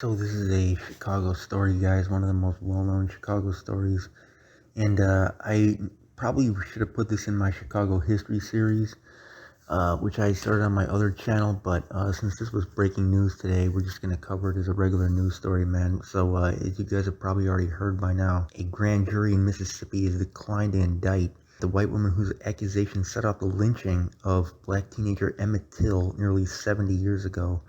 So this is a Chicago story, guys. One of the most well-known Chicago stories, and I probably should have put this in my Chicago history series, which I started on my other channel. But since this was breaking news today, we're just gonna cover it as a regular news story, man. So as you guys have probably already heard by now, a grand jury in Mississippi has declined to indict the white woman whose accusation set off the lynching of black teenager Emmett Till nearly 70 years ago.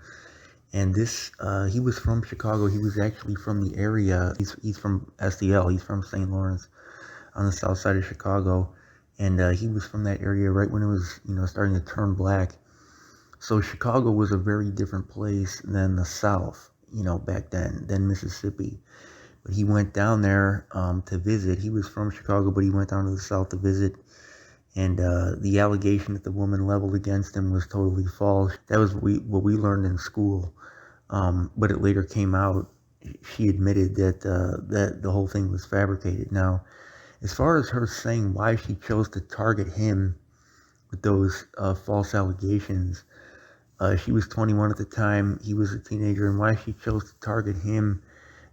And this, he was from Chicago. He was actually from the area. He's from SDL. He's from St. Lawrence on the south side of Chicago. And he was from that area right when it was, starting to turn black. So Chicago was a very different place than the South, back then, than Mississippi. But he went down there to visit. He was from Chicago, but he went down to the South to visit. And the allegation that the woman leveled against him was totally false. That was what we learned in school. But it later came out, she admitted that the whole thing was fabricated. Now, as far as her saying why she chose to target him with those false allegations, she was 21 at the time, he was a teenager, and why she chose to target him,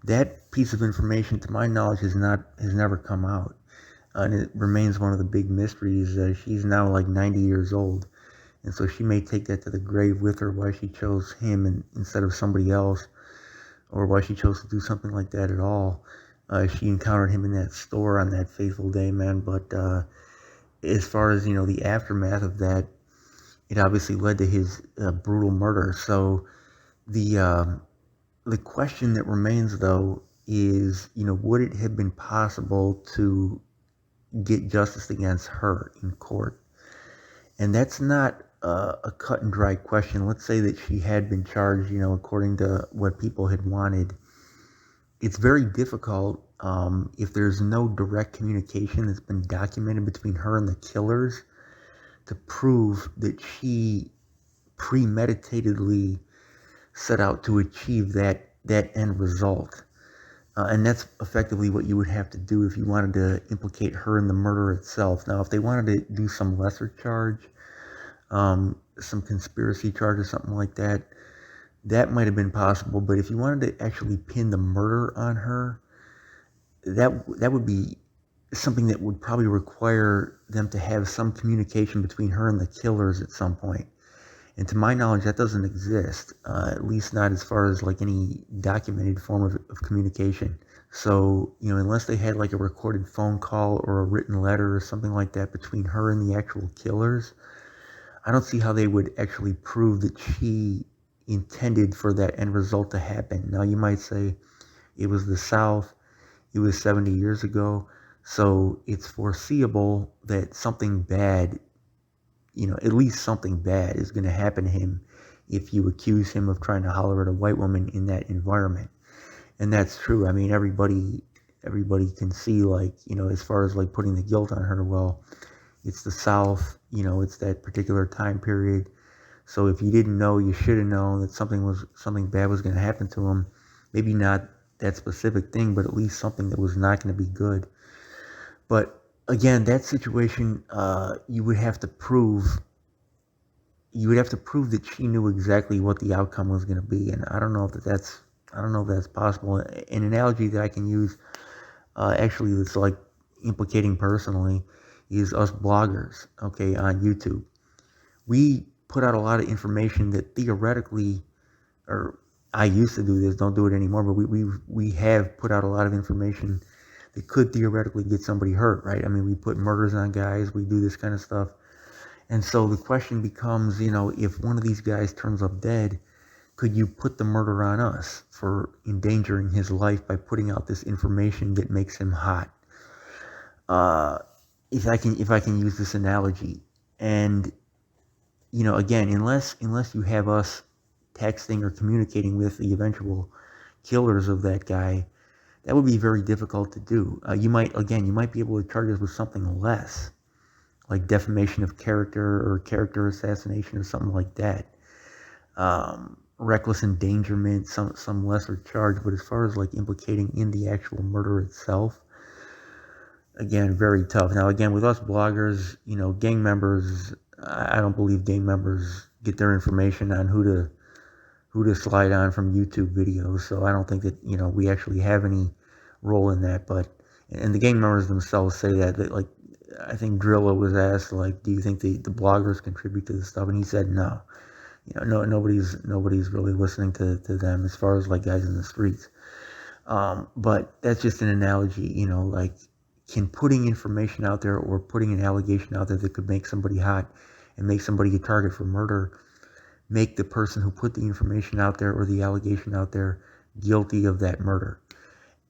that piece of information, to my knowledge, has never come out. And it remains one of the big mysteries. She's now like 90 years old. And so she may take that to the grave with her, why she chose him instead of somebody else, or why she chose to do something like that at all. She encountered him in that store on that fateful day, man. But as far as, the aftermath of that, it obviously led to his brutal murder. So the question that remains, though, is, would it have been possible to get justice against her in court? And that's not a cut and dry question. Let's say that she had been charged, according to what people had wanted. It's very difficult if there's no direct communication that's been documented between her and the killers to prove that she premeditatedly set out to achieve that end result. And that's effectively what you would have to do if you wanted to implicate her in the murder itself. Now, if they wanted to do some lesser charge, some conspiracy charge or something like that, that might have been possible. But if you wanted to actually pin the murder on her, that would be something that would probably require them to have some communication between her and the killers at some point. And to my knowledge, that doesn't exist, at least not as far as like any documented form of communication. So, unless they had like a recorded phone call or a written letter or something like that between her and the actual killers, I don't see how they would actually prove that she intended for that end result to happen. Now, you might say it was the South, it was 70 years ago, so it's foreseeable that something bad, at least something bad is going to happen to him if you accuse him of trying to holler at a white woman in that environment. And that's true. I mean, everybody can see, like, as far as like putting the guilt on her, well, it's the South, it's that particular time period. So if you didn't know, you should have known that something bad was going to happen to him. Maybe not that specific thing, but at least something that was not going to be good. But again, that situation, you would have to prove that she knew exactly what the outcome was going to be, and I don't know if that's possible. An analogy that I can use, actually, that's like implicating personally, is us bloggers, okay, on YouTube. We put out a lot of information that theoretically, or I used to do this, don't do it anymore, but we have put out a lot of information that could theoretically get somebody hurt, right? I mean, we put murders on guys, we do this kind of stuff. And so the question becomes, if one of these guys turns up dead, could you put the murder on us for endangering his life by putting out this information that makes him hot? If I can use this analogy, and again, unless you have us texting or communicating with the eventual killers of that guy, that would be very difficult to do. You might be able to charge us with something less, like defamation of character or character assassination or something like that. Reckless endangerment, some lesser charge. But as far as like implicating in the actual murder itself, again, very tough. Now, again, with us bloggers, gang members, I don't believe gang members get their information on who who to slide on from YouTube videos. So I don't think that, we actually have any role in that. But, and the gang members themselves say that like, I think Drilla was asked, like, do you think the bloggers contribute to this stuff? And he said no. No, nobody's really listening to them as far as like guys in the streets. But that's just an analogy, like, can putting information out there or putting an allegation out there that could make somebody hot and make somebody a target for murder make the person who put the information out there or the allegation out there guilty of that murder?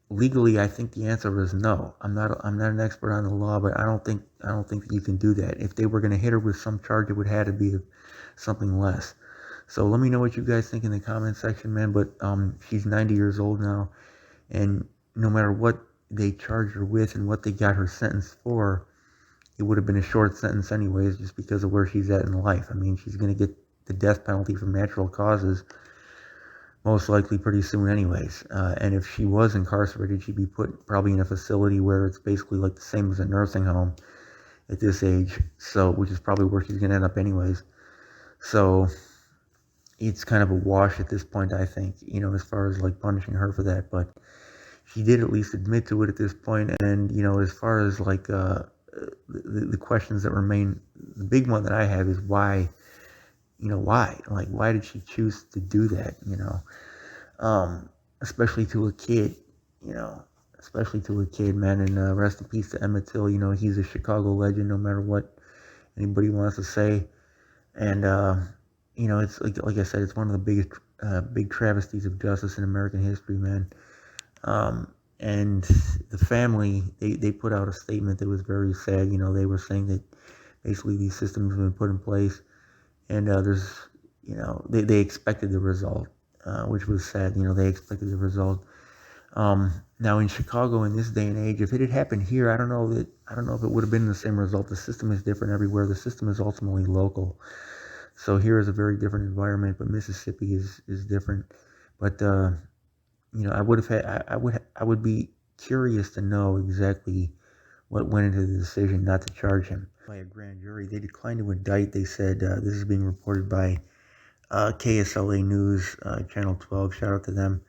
Legally, I think the answer is no. I'm not an expert on the law, but I don't think that you can do that. If they were going to hit her with some charge, it would have to be something less. So let me know what you guys think in the comment section, man. But she's 90 years old now, and no matter what they charged her with and what they got her sentenced for, it would have been a short sentence anyways, just because of where she's at in life. I mean, she's going to get the death penalty from natural causes most likely pretty soon anyways. And if she was incarcerated, she'd be put probably in a facility where it's basically like the same as a nursing home at this age. So, which is probably where she's going to end up anyways. So it's kind of a wash at this point, I think, as far as like punishing her for that. But she did at least admit to it at this point. And, as far as like the questions that remain, the big one that I have is why, why? Like, why did she choose to do that, especially to a kid, man. And rest in peace to Emmett Till. He's a Chicago legend, no matter what anybody wants to say. And, it's like I said, it's one of the biggest, big travesties of justice in American history, man. And the family, they put out a statement that was very sad. They were saying that basically these systems have been put in place, and there's, they expected the result, which was sad. They expected the result. Now in Chicago in this day and age, if it had happened here, I don't know if it would have been the same result. The system is different everywhere. The system is ultimately local. So here is a very different environment, but Mississippi is different. But I would be curious to know exactly what went into the decision not to charge him by a grand jury. They declined to indict. They said, this is being reported by KSLA News, Channel 12. Shout out to them.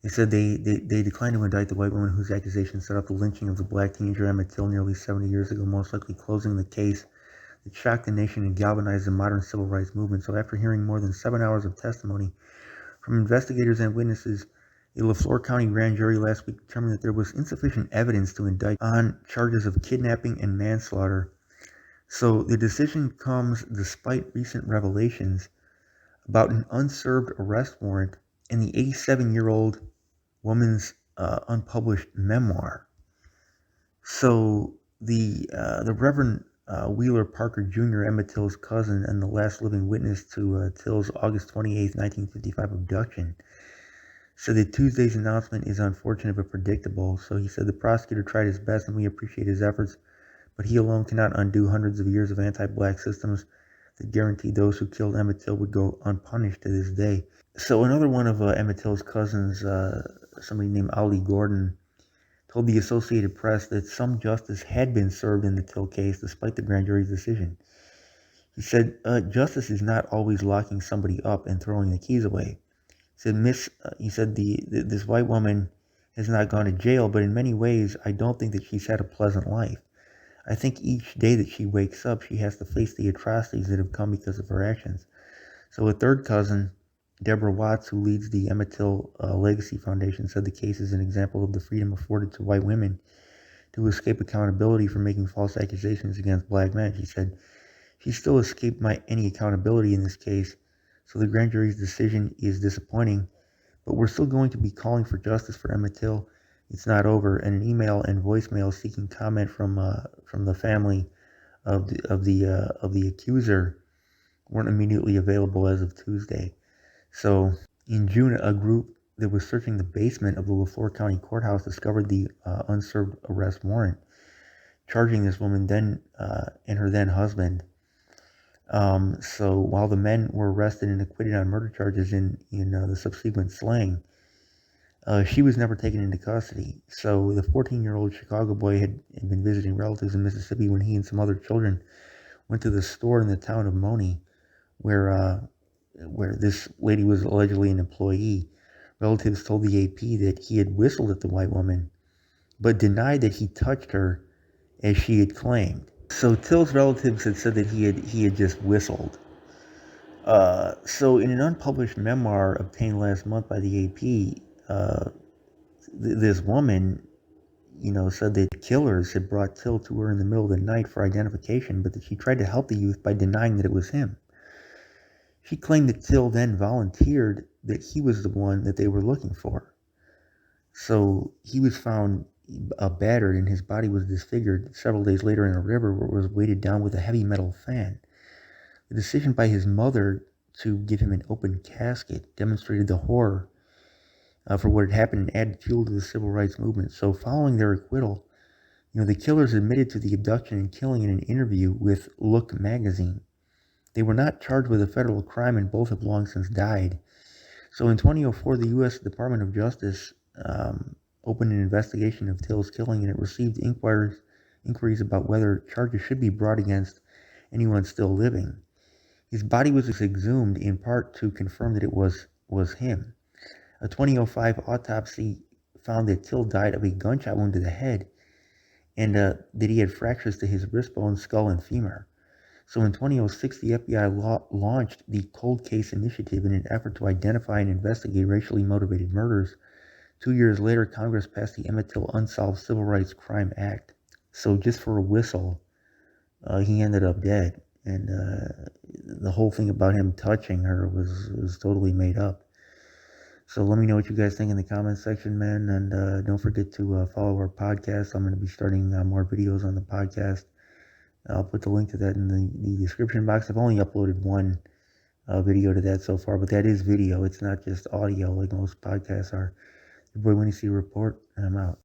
They said they declined to indict the white woman whose accusations set up the lynching of the black teenager Emmett Till nearly 70 years ago, most likely closing the case that shocked the nation and galvanized the modern civil rights movement. So after hearing more than 7 hours of testimony from investigators and witnesses, a LaFleur County grand jury last week determined that there was insufficient evidence to indict on charges of kidnapping and manslaughter. So the decision comes despite recent revelations about an unserved arrest warrant and the 87-year-old woman's unpublished memoir. So the Reverend Wheeler Parker Jr., Emmett Till's cousin and the last living witness to Till's August 28, 1955 abduction, said that Tuesday's announcement is unfortunate but predictable. So he said the prosecutor tried his best and we appreciate his efforts, but he alone cannot undo hundreds of years of anti-black systems that guaranteed those who killed Emmett Till would go unpunished to this day. So another one of Emmett Till's cousins, somebody named Ali Gordon, told the Associated Press that some justice had been served in the Till case despite the grand jury's decision. He said, justice is not always locking somebody up and throwing the keys away. He said this white woman has not gone to jail, but in many ways, I don't think that she's had a pleasant life. I think each day that she wakes up, she has to face the atrocities that have come because of her actions. So a third cousin, Deborah Watts, who leads the Emmett Till Legacy Foundation, said the case is an example of the freedom afforded to white women to escape accountability for making false accusations against black men. She said, she still escaped any accountability in this case, so the grand jury's decision is disappointing, but we're still going to be calling for justice for Emmett Till. It's not over. And an email and voicemail seeking comment from the family of the accuser weren't immediately available as of Tuesday. So in June, a group that was searching the basement of the LaFleur County Courthouse discovered the unserved arrest warrant, charging this woman and her then husband. So while the men were arrested and acquitted on murder charges in the subsequent slaying, she was never taken into custody. So the 14-year-old Chicago boy had been visiting relatives in Mississippi when he and some other children went to the store in the town of Money, where where this lady was allegedly an employee. Relatives told the AP that he had whistled at the white woman, but denied that he touched her as she had claimed. So Till's relatives had said that he had just whistled. So in an unpublished memoir obtained last month by the AP, this woman, said that killers had brought Till to her in the middle of the night for identification, but that she tried to help the youth by denying that it was him. She claimed that Till then volunteered that he was the one that they were looking for. So he was found battered, and his body was disfigured several days later in a river where it was weighted down with a heavy metal fan. The decision by his mother to give him an open casket demonstrated the horror for what had happened and added fuel to the civil rights movement. So following their acquittal, the killers admitted to the abduction and killing in an interview with Look magazine. They were not charged with a federal crime, and both have long since died. So in 2004, the U.S. Department of Justice opened an investigation of Till's killing, and it received inquiries about whether charges should be brought against anyone still living. His body was exhumed in part to confirm that it was him. A 2005 autopsy found that Till died of a gunshot wound to the head, and that he had fractures to his wrist bone, skull, and femur. So in 2006, the FBI launched the Cold Case Initiative in an effort to identify and investigate racially motivated murders. 2 years later, Congress passed the Emmett Till Unsolved Civil Rights Crime Act. So just for a whistle, he ended up dead. And the whole thing about him touching her was totally made up. So let me know what you guys think in the comments section, man. And don't forget to follow our podcast. I'm going to be starting more videos on the podcast. I'll put the link to that in the description box. I've only uploaded one video to that so far, but that is video. It's not just audio like most podcasts are. Your boy Winnie C. Report, and I'm out.